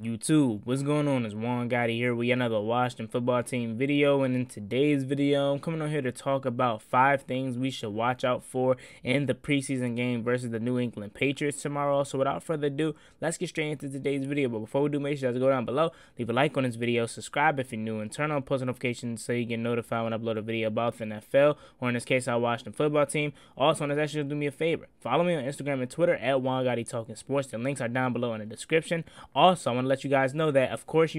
YouTube, what's going on? It's Juan Gotti here with another Washington football team video, and in today's video, I'm coming on here to talk about 5 things we should watch out for in the preseason game versus the New England Patriots tomorrow. So without further ado, let's get straight into today's video. But before we do, make sure you guys go down below, leave a like on this video, subscribe if you're new, and turn on post notifications so you get notified when I upload a video about the NFL, or in this case, our Washington football team. Also, on this, actually do me a favor, follow me on Instagram and Twitter at Juan Gotti Talking Sports. The links are down below in the description. Also, I want to let you guys know that, of course,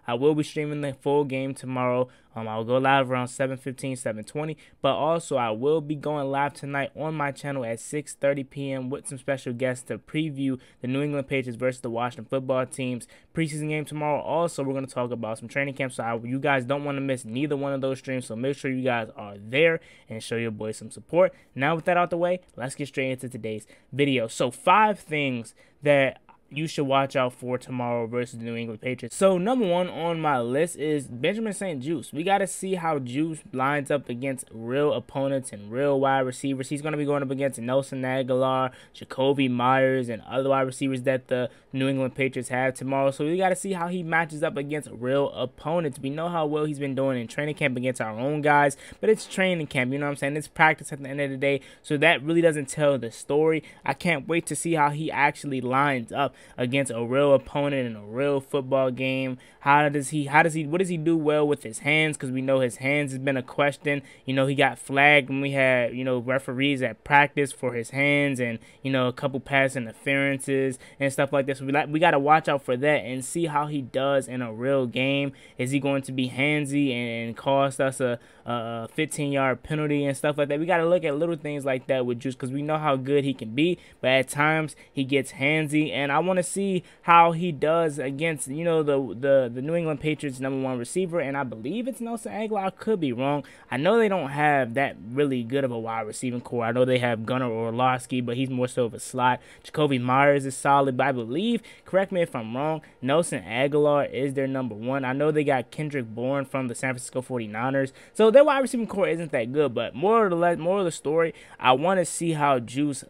I will be streaming the full game tomorrow. I'll go live around 7:15, 7:20, but also I will be going live tonight on my channel at 6:30 p.m. with some special guests to preview the New England Patriots versus the Washington football team's preseason game tomorrow. Also, we're going to talk about some training camps, so you guys don't want to miss neither one of those streams, so make sure you guys are there and show your boy some support. Now, with that out the way, let's get straight into today's video. So 5 things that you should watch out for tomorrow versus the New England Patriots. So number 1 on my list is Benjamin St-Juste. We got to see how Juice lines up against real opponents and real wide receivers. He's going to be going up against Nelson Agholor, Jacoby Myers, and other wide receivers that the New England Patriots have tomorrow. So we got to see how he matches up against real opponents. We know how well he's been doing in training camp against our own guys, but it's training camp, you know what I'm saying? It's practice at the end of the day, so that really doesn't tell the story. I can't wait to see how he actually lines up against a real opponent in a real football game. What does he do well with his hands? Because we know his hands has been a question. He got flagged when we had, referees at practice for his hands, and, a couple pass interferences and stuff like this. We got to watch out for that and see how he does in a real game. Is he going to be handsy and cost us a 15-yard penalty and stuff like that? We got to look at little things like that with Juice, because we know how good he can be, but at times he gets handsy, and I want to see how he does against, the New England Patriots #1 receiver, and I believe it's Nelson Agholor. I could be wrong. I know they don't have that really good of a wide receiving core. I know they have Gunnar Orlovsky, but he's more so of a slot. Jacoby Myers is solid, but I believe, correct me if I'm wrong, Nelson Agholor is their #1. I know they got Kendrick Bourne from the San Francisco 49ers, so their wide receiving core isn't that good, but more of the story, I want to see how Juice,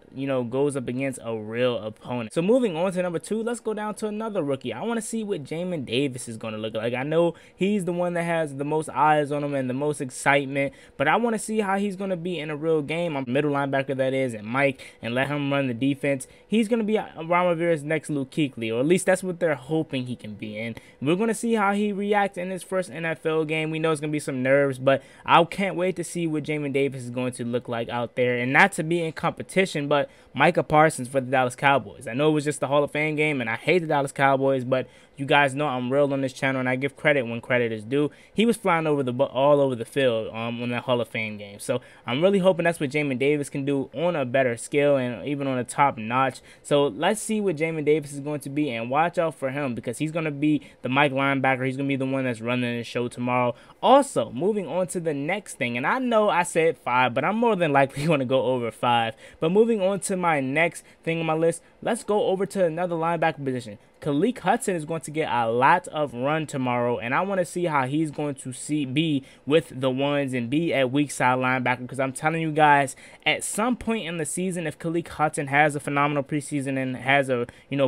goes up against a real opponent. So moving on to number 2, let's go down to another rookie. I want to see what Jamin Davis is going to look like. I know he's the one that has the most eyes on him and the most excitement, but I want to see how he's going to be in a real game. I'm middle linebacker, that is, and Mike, and let him run the defense. He's going to be Ron Rivera's next Luke Kuechly, or at least that's what they're hoping he can be. And we're going to see how he reacts in his first NFL game. We know it's going to be some nerves, but I can't wait to see what Jamin Davis is going to look like out there. And not to be in competition, but Micah Parsons for the Dallas Cowboys. I know it was just the Hall of Fame game, and I hate the Dallas Cowboys, but you guys know I'm real on this channel, and I give credit when credit is due. He was flying all over the field on that Hall of Fame game. So I'm really hoping that's what Jamin Davis can do on a better scale and even on a top notch. So let's see what Jamin Davis is going to be, and watch out for him, because he's going to be the Mike linebacker. He's going to be the one that's running the show tomorrow. Also, moving on to the next thing, and I know I said 5, but I'm more than likely going to go over 5. But moving on to my next thing on my list, let's go over to another linebacker position. Khaleke Hudson is going to get a lot of run tomorrow, and I want to see how he's going to be with the ones and be at weak side linebacker, because I'm telling you guys, at some point in the season, if Khaleke Hudson has a phenomenal preseason and has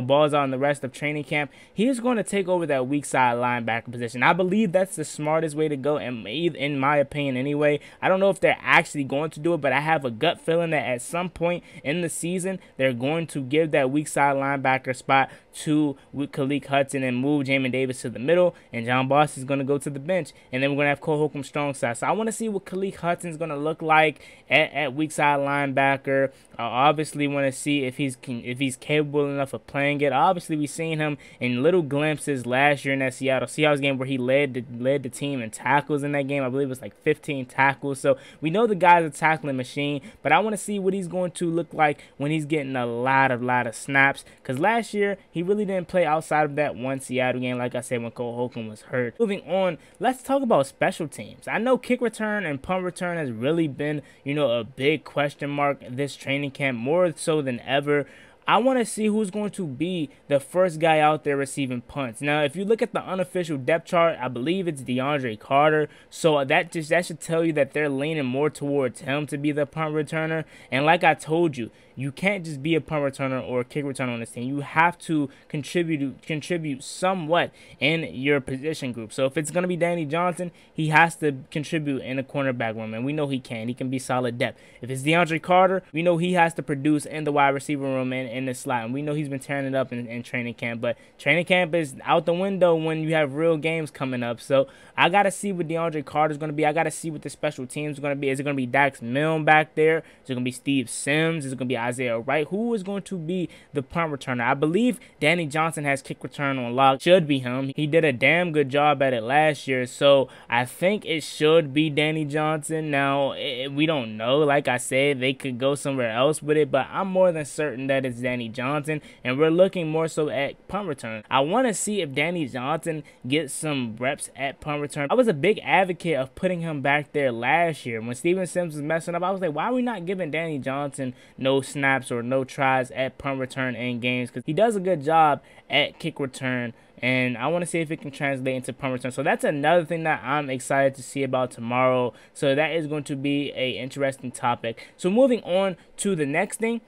balls out in the rest of training camp, he's going to take over that weak side linebacker position. I believe that's the smartest way to go, and in my opinion anyway. I don't know if they're actually going to do it, but I have a gut feeling that at some point in the season, they're going to give that weak side linebacker spot to Khaleke Hudson and move Jamin Davis to the middle, and John Boss is going to go to the bench, and then we're going to have Cole Holcomb strong side. So I want to see what Khaleke Hudson is going to look like at weak side linebacker. I obviously want to see if he's capable enough of playing it. Obviously, we've seen him in little glimpses last year in that Seattle Seahawks game where he led the team in tackles in that game. I believe it was like 15 tackles. So we know the guy's a tackling machine, but I want to see what he's going to look like when he's getting a lot of snaps, because last year he really didn't play outside of that one Seattle game, like I said, when Cole Holcomb was hurt. Moving on, let's talk about special teams. I know kick return and punt return has really been, a big question mark this training camp, more so than ever. I want to see who's going to be the first guy out there receiving punts. Now, if you look at the unofficial depth chart, I believe it's DeAndre Carter. So that should tell you that they're leaning more towards him to be the punt returner. And like I told you, you can't just be a punt returner or a kick returner on this team. You have to contribute somewhat in your position group. So if it's going to be Danny Johnson, he has to contribute in the cornerback room, and we know he can. He can be solid depth. If it's DeAndre Carter, we know he has to produce in the wide receiver room and in the slot, and we know he's been tearing it up in training camp, but training camp is out the window when you have real games coming up. So I got to see what DeAndre Carter is going to be. I got to see what the special teams are going to be. Is it going to be Dax Milne back there? Is it going to be Steve Sims? Is it going to be Isaiah Wright? Who is going to be the punt returner? I believe Danny Johnson has kick return on lock. Should be him. He did a damn good job at it last year, so I think it should be Danny Johnson. Now, we don't know. Like I said, they could go somewhere else with it, but I'm more than certain that it's Danny Johnson, and we're looking more so at punt return. I want to see if Danny Johnson gets some reps at punt return. I was a big advocate of putting him back there last year. When Steven Sims was messing up, I was like, why are we not giving Danny Johnson no snaps or no tries at punt return in games? Because he does a good job at kick return, and I want to see if it can translate into punt return. So that's another thing that I'm excited to see about tomorrow. So that is going to be an interesting topic. So moving on to the next thing,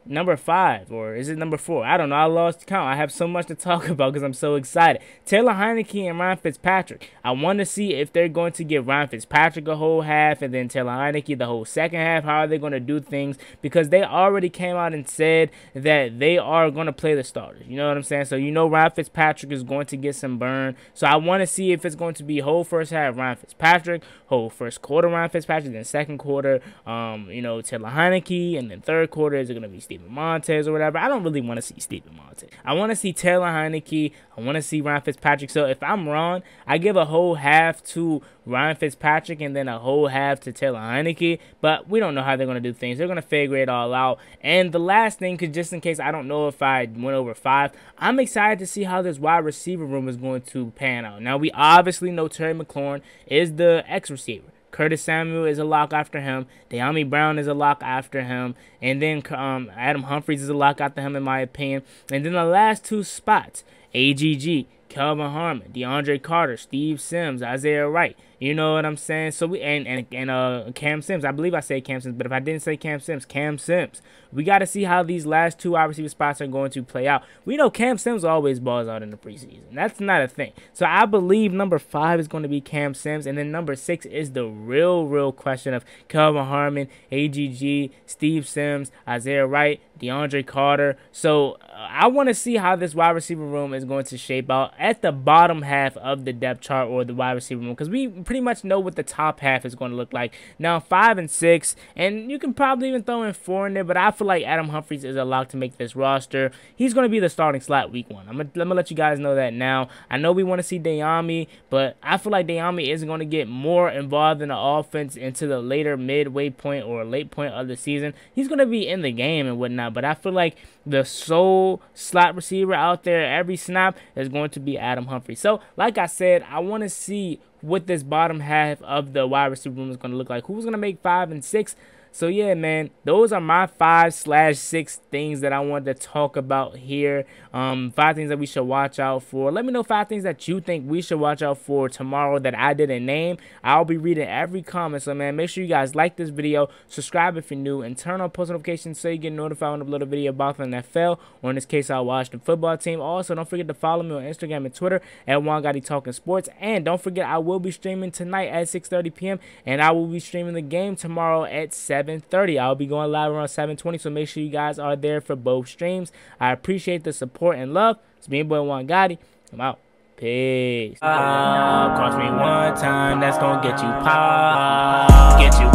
number 5, or is it number 4? I don't know. I lost count. I have so much to talk about because I'm so excited. Taylor Heinicke and Ryan Fitzpatrick. I want to see if they're going to give Ryan Fitzpatrick a whole half and then Taylor Heinicke the whole second half. How are they going to do things? Because they already came out and said that they are going to play the starters. You know what I'm saying? So you know Ryan Fitzpatrick is going to get some burn. So I want to see if it's going to be whole first half Ryan Fitzpatrick, whole first quarter Ryan Fitzpatrick, then second quarter, you know, Taylor Heinicke, and then third quarter is it going to be Steven Montez or whatever. I don't really want to see Steven Montez. I want to see Taylor Heinicke. I want to see Ryan Fitzpatrick. So if I'm wrong, I give a whole half to Ryan Fitzpatrick and then a whole half to Taylor Heinicke. But we don't know how they're going to do things. They're going to figure it all out. And the last thing, because just in case I don't know if I went over 5, I'm excited to see how this wide receiver room is going to pan out. Now, we obviously know Terry McLaurin is the X receiver. Curtis Samuel is a lock after him. De'Ami Brown is a lock after him. And then Adam Humphries is a lock after him, in my opinion. And then the last 2 spots, AGG, Kelvin Harmon, DeAndre Carter, Steve Sims, Isaiah Wright. You know what I'm saying? So we and Cam Sims. I believe I said Cam Sims, but if I didn't say Cam Sims. We got to see how these last 2 wide receiver spots are going to play out. We know Cam Sims always balls out in the preseason. That's not a thing. So I believe number 5 is going to be Cam Sims, and then number 6 is the real question of Kelvin Harmon, AGG, Steve Sims, Isaiah Wright, DeAndre Carter. So I want to see how this wide receiver room is going to shape out at the bottom half of the depth chart or the wide receiver room, because we pretty much know what the top half is going to look like. Now 5 and 6, and you can probably even throw in 4 in there, but I feel like Adam Humphries is a lock to make this roster. He's going to be the starting slot week 1. I'm gonna let you guys know that now. I know we want to see De'Ami, but I feel like De'Ami is going to get more involved in the offense into the later midway point or late point of the season. He's going to be in the game and whatnot, but I feel like the sole slot receiver out there every snap is going to be Adam Humphries. So like I said, I want to see what this bottom half of the wide receiver room is going to look like. Who's going to make 5 and 6? So yeah, man, those are my 5/6 things that I wanted to talk about here. 5 things that we should watch out for. Let me know 5 things that you think we should watch out for tomorrow that I didn't name. I'll be reading every comment. So man, make sure you guys like this video, subscribe if you're new, and turn on post notifications so you get notified when I upload a video about the NFL, or in this case, I'll watch the football team. Also, don't forget to follow me on Instagram and Twitter at juangottiwft. And don't forget, I will be streaming tonight at 6:30 p.m. and I will be streaming the game tomorrow at 7:30. I'll be going live around 7:20, so make sure you guys are there for both streams. I appreciate the support and love. It's me, boy Juan Gotti. I'm out. Peace. Cost me one time, that's gonna get you popped. Get you